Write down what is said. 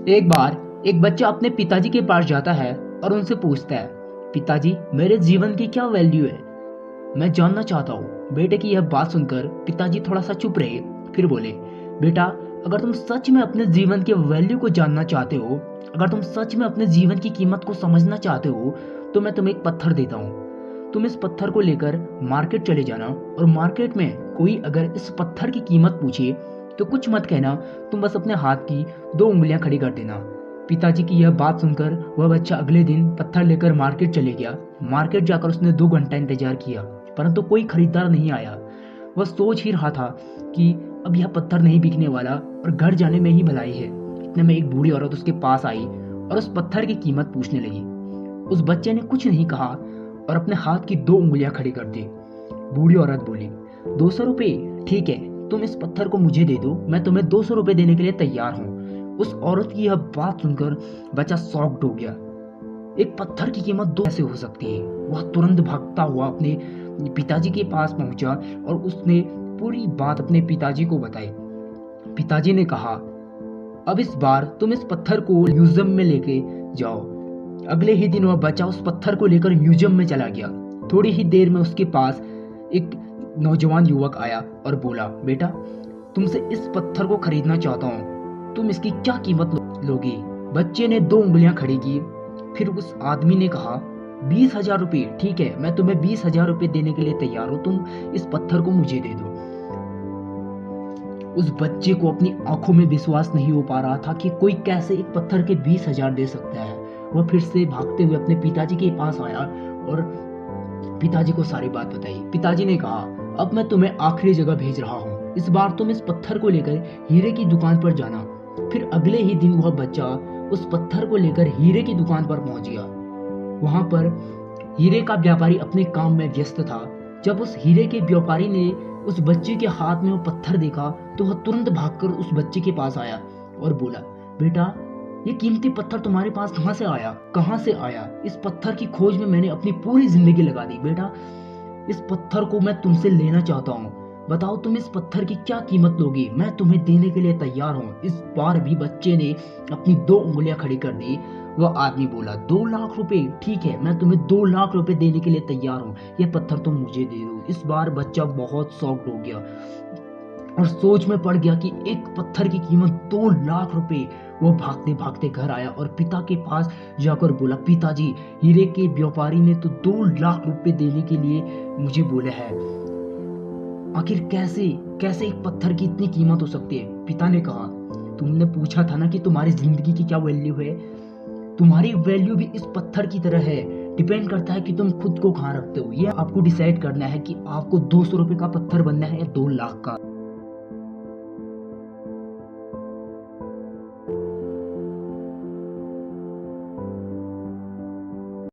एक बार एक बच्चा अपने पिताजी के पास जाता है और उनसे पूछता है, पिताजी मेरे जीवन की क्या वैल्यू है, मैं जानना चाहता हूँ। बेटे की यह बात सुनकर पिताजी थोड़ा सा चुप रहे, फिर बोले, बेटा अगर तुम सच में अपने जीवन के वैल्यू को जानना चाहते हो, अगर तुम सच में अपने जीवन की कीमत को समझना चाहते हो, तो मैं तुम्हें एक पत्थर देता हूँ। तुम इस पत्थर को लेकर मार्केट चले जाना और मार्केट में कोई अगर इस पत्थर की कीमत पूछे तो कुछ मत कहना, तुम बस अपने हाथ की 2 उंगलियां खड़ी कर देना। पिताजी की यह बात सुनकर वह बच्चा अगले दिन पत्थर लेकर मार्केट चले गया। मार्केट जाकर उसने 2 घंटा इंतजार किया, परंतु कोई खरीदार नहीं आया। वह सोच ही रहा था कि अब यह पत्थर नहीं बिकने वाला और घर जाने में ही भलाई है। इतने में एक बूढ़ी औरत उसके पास आई और उस पत्थर की कीमत पूछने लगी। उस बच्चे ने कुछ नहीं कहा और अपने हाथ की 2 उंगलियां खड़ी कर दी। बूढ़ी औरत बोली, 200 रुपये, ठीक है, तुम इस पत्थर को मुझे दे दो, मैं तुम्हें 200 रुपये देने के लिए तैयार हूँ। उस औरत की यह बात सुनकर बच्चा शॉक्ड हो गया। एक पत्थर की कीमत 2 कैसे हो सकती है। वह तुरंत भागता हुआ अपने पिताजी के पास पहुंचा और उसने पूरी बात अपने पिताजी को बताई। पिताजी ने कहा, अब इस बार तुम इस पत्थर को म्यूजियम में लेके जाओ। अगले ही दिन वह बच्चा उस पत्थर को लेकर म्यूजियम में चला गया। थोड़ी ही देर में उसके पास एक नौजवान युवक आया और बोला, बेटा तुमसे इस पत्थर को खरीदना चाहता हूँ, तुम इसकी क्या कीमत लोगे। बच्चे ने 2 उंगलियां खड़ी की। फिर उस आदमी ने कहा, 20,000 रुपये, ठीक है, मैं तुम्हें 20,000 रुपये देने के लिए तैयार हूँ, तुम इस पत्थर को मुझे दे दो। उस बच्चे को अपनी आंखों में विश्वास नहीं हो पा रहा था कि कोई कैसे एक पत्थर के 20,000 दे सकता है। वह फिर से भागते हुए अपने पिताजी के पास आया और पिताजी को सारी बात बताई। पिताजी ने कहा, अब मैं तुम्हें आखिरी जगह भेज रहा हूँ, इस बार तुम इस पत्थर को लेकर हीरे की दुकान पर जाना। फिर अगले ही दिन वह बच्चा उस पत्थर को लेकर हीरे की दुकान पर पहुंच गया। वहां पर हीरे का व्यापारी अपने काम में व्यस्त था। जब उस हीरे के व्यापारी ने उस बच्चे के हाथ में वो पत्थर देखा तो वह तुरंत भागकर उस बच्चे के पास आया और बोला, बेटा ये कीमती पत्थर तुम्हारे पास कहाँ से आया, कहाँ से आया। इस पत्थर की खोज में मैंने अपनी पूरी जिंदगी लगा दी। बेटा इस पत्थर को मैं तुमसे लेना चाहता हूँ, बताओ तुम इस पत्थर की क्या कीमत लोगी, मैं तुम्हें देने के लिए तैयार हूँ। इस बार भी बच्चे ने अपनी 2 उंगलियां खड़ी कर दी। वह आदमी बोला, 2 लाख रुपए, ठीक है, मैं तुम्हें 2 लाख रुपए देने के लिए तैयार हूँ, यह पत्थर तुम मुझे दे दो। इस बार बच्चा बहुत शॉक्ड हो गया और सोच में पड़ गया कि एक पत्थर की कीमत 2 लाख रुपए। वो भागते भागते घर आया और पिता के पास जाकर बोला, पिताजी हीरे के व्यापारी ने तो 2 लाख रुपए देने के लिए मुझे बोला है, आखिर कैसे कैसे एक पत्थर की इतनी कीमत हो सकती है। पिता ने कहा, तुमने पूछा था ना कि तुम्हारी जिंदगी की क्या वैल्यू है, तुम्हारी वैल्यू भी इस पत्थर की तरह है। डिपेंड करता है कि तुम खुद को कहाँ रखते हो। ये आपको डिसाइड करना है कि आपको 200 रुपए का पत्थर बनना है या 2 लाख का।